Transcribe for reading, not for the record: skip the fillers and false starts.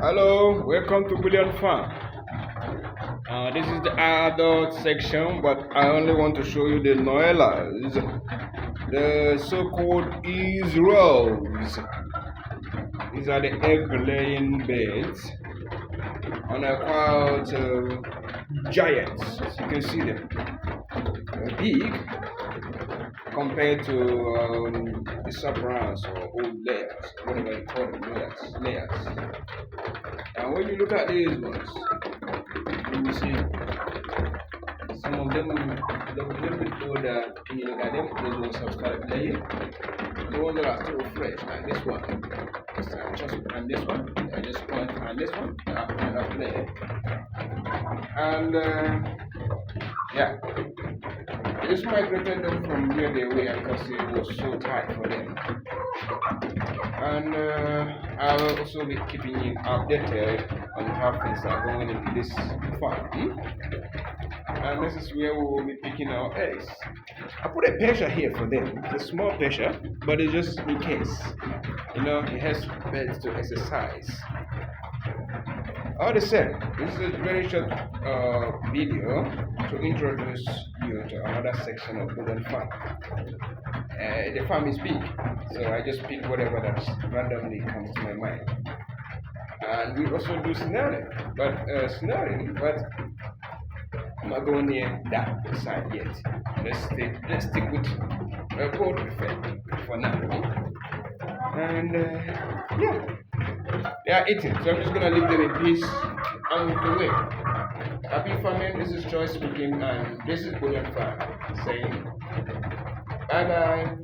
Hello, welcome to Bullion Farm. This is the adult section, but I only want to show you the Noellas, the so-called Israels. These are the egg-laying birds, and they're quite giants. As you can see them, they're big compared to the sub-brands or old layers, whatever you call them, layers. And when you look at these ones, you will see some of them look a little bit older. When you look at them, those ones have started laying. The ones that are still fresh, like this one, and this one, just one, and this one, are laying. And yeah, I just migrated them from where they were because it was so tight for them. And I'll also be keeping you updated on how things are going in this farm. And this is where we will be picking our eggs. I put a pressure here for them. It's a small pressure, but it's just in case. You know, it has birds to exercise. All the same, this is a very short video to introduce you to another section of Bullion Farm. The farm is big, so I just pick whatever that randomly comes to my mind. And we also do snaring, but I'm not going near that side yet. Let's stick with poultry for now. And yeah, they are eating, so I'm just gonna leave them in peace and move away. Happy farming. This is Joy speaking, and this is Bullion Farm saying bye bye.